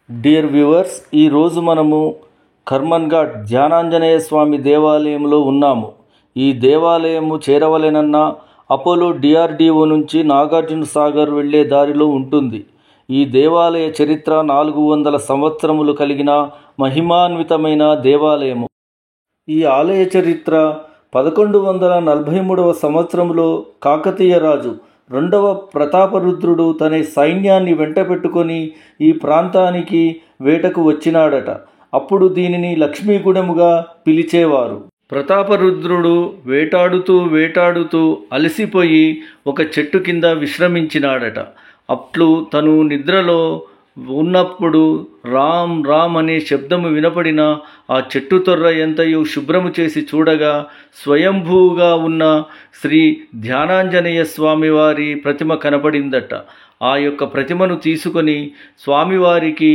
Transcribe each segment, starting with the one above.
Dear viewers, ఈరోజు మనము కర్మన్ ఘాట్ ధ్యానాంజనేయ స్వామి దేవాలయంలో ఉన్నాము. ఈ దేవాలయము చేరవలెనన్న అపోలో డిఆర్డిఓ నుంచి నాగార్జున సాగర్ వెళ్ళే దారిలో ఉంటుంది. ఈ దేవాలయ చరిత్ర 400 సంవత్సరములు కలిగిన మహిమాన్వితమైన దేవాలయము. ఈ ఆలయ చరిత్ర 1143 సంవత్సరంలో కాకతీయ రాజు 2వ ప్రతాపరుద్రుడు తన సైన్యాన్ని వెంట పెట్టుకొని ఈ ప్రాంతానికి వేటకు వచ్చినాడట. అప్పుడు దీనిని లక్ష్మీగూడెముగా పిలిచేవారు. ప్రతాపరుద్రుడు వేటాడుతూ అలసిపోయి ఒక చెట్టు కింద విశ్రమించినాడట. అట్లు తను నిద్రలో ఉన్నప్పుడు రామ్ రామ్ అనే శబ్దము వినపడిన ఆ చెట్టు తొర్ర ఎంతయో శుభ్రము చేసి చూడగా స్వయంభూగా ఉన్న శ్రీ ధ్యానాంజనేయ స్వామివారి ప్రతిమ కనపడిందట. ఆ యొక్క ప్రతిమను తీసుకొని స్వామివారికి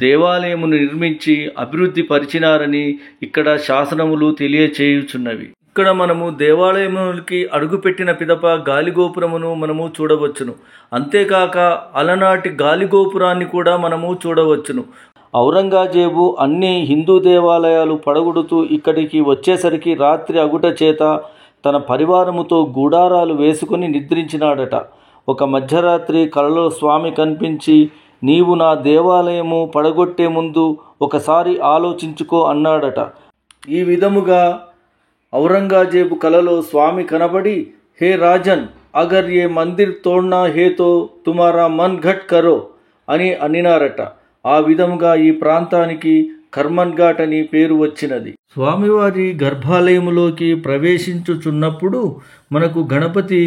దేవాలయమును నిర్మించి అభివృద్ధి పరిచినారని ఇక్కడ శాసనములు తెలియచేయుచున్నవి. ఇక్కడ మనము దేవాలయములకి అడుగుపెట్టిన పిదప గాలిగోపురమును మనము చూడవచ్చును. అంతేకాక అలనాటి గాలిగోపురాన్ని కూడా మనము చూడవచ్చును. ఔరంగజేబు అన్ని హిందూ దేవాలయాలు పడగొడుతూ ఇక్కడికి వచ్చేసరికి రాత్రి అగుట చేత తన పరివారముతో గూడారాలు వేసుకుని నిద్రించినాడట. ఒక మధ్యరాత్రి కలలో స్వామి కనిపించి, నీవు నా దేవాలయము పడగొట్టే ముందు ఒకసారి ఆలోచించుకో అన్నాడట. ఈ విధముగా ఔరంగజేబు కలలో స్వామి కనబడి, హే రాజన్, అగర్ ఏ మందిర్ తోడ్నా హే తో తుమారా మన్ ఘట్ కరో అని అనినారట. ఆ విధముగా ఈ ప్రాంతానికి కర్మన్ ఘాట్ అని పేరు వచ్చినది. స్వామివారి గర్భాలయములోకి ప్రవేశించుచున్నప్పుడు మనకు గణపతి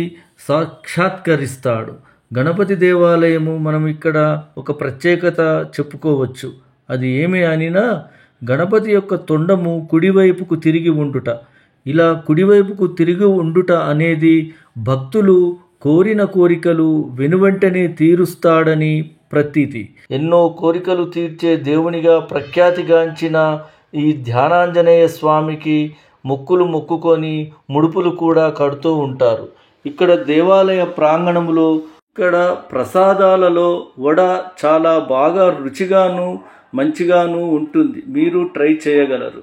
సాక్షాత్కరిస్తాడు. గణపతి దేవాలయము మనం ఇక్కడ ఒక ప్రత్యేకత చెప్పుకోవచ్చు. అది ఏమి అనినా, గణపతి యొక్క తొండము కుడివైపుకు తిరిగి ఉండుట. ఇలా కుడివైపుకు తిరిగి ఉండుట అనేది భక్తులు కోరిన కోరికలు వెనువెంటనే తీరుస్తాడని ప్రతీతి. ఎన్నో కోరికలు తీర్చే దేవునిగా ప్రఖ్యాతిగాంచిన ఈ ధ్యానాంజనేయ స్వామికి మొక్కులు మొక్కుకొని ముడుపులు కూడా కడుతూ ఉంటారు. ఇక్కడ దేవాలయ ప్రాంగణములో ఇక్కడ ప్రసాదాలలో వడ చాలా బాగా రుచిగాను మంచిగాను ఉంటుంది. మీరు ట్రై చేయగలరు.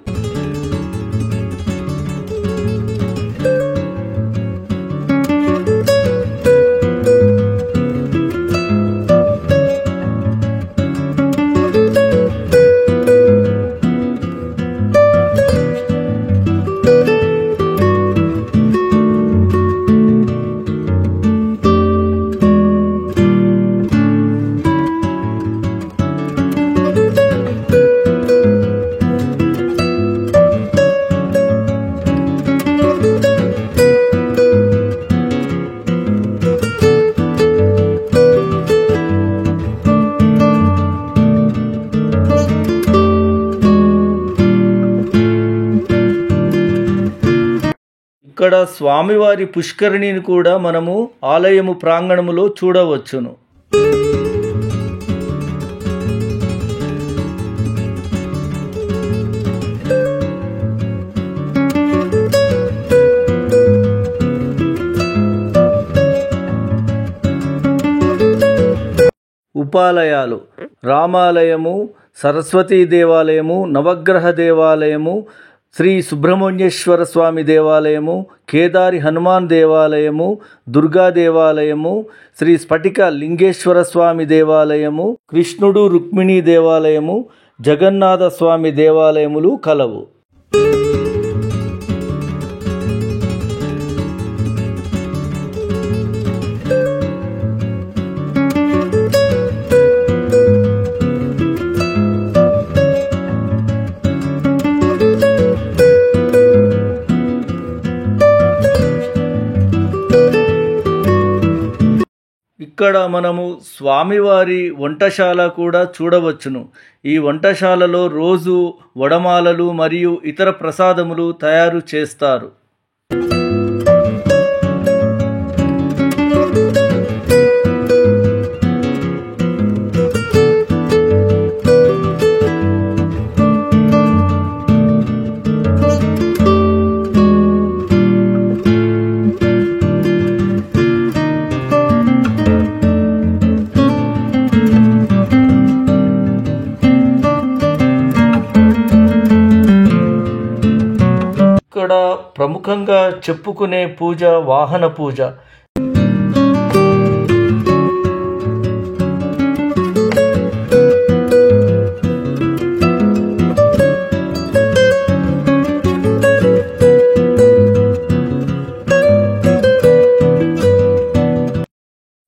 ఇక్కడ స్వామివారి పుష్కరిణిని కూడా మనము ఆలయము ప్రాంగణములో చూడవచ్చును. ఉపాలయాలు: రామాలయము, సరస్వతీ దేవాలయము, నవగ్రహ దేవాలయము, శ్రీ సుబ్రహ్మణ్యేశ్వర స్వామి దేవాలయము, కేదారి హనుమాన్ దేవాలయము, దుర్గా దేవాలయము, శ్రీ స్ఫటిక లింగేశ్వర స్వామి దేవాలయము, కృష్ణుడు రుక్మిణి దేవాలయము, జగన్నాథ స్వామి దేవాలయములు కలవు. ఇక్కడ మనము స్వామివారి వంటశాల కూడా చూడవచ్చును. ఈ వంటశాలలో రోజు వడమాలలు మరియు ఇతర ప్రసాదములు తయారు చేస్తారు. ఇక్కడ ప్రముఖంగా చెప్పుకునే పూజ వాహన పూజ.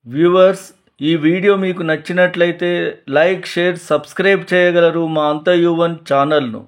వ్యూవర్స్, ఈ వీడియో మీకు నచ్చినట్లయితే లైక్, షేర్, సబ్స్క్రైబ్ చేయగలరు మా అంతయువన్ ఛానల్ను.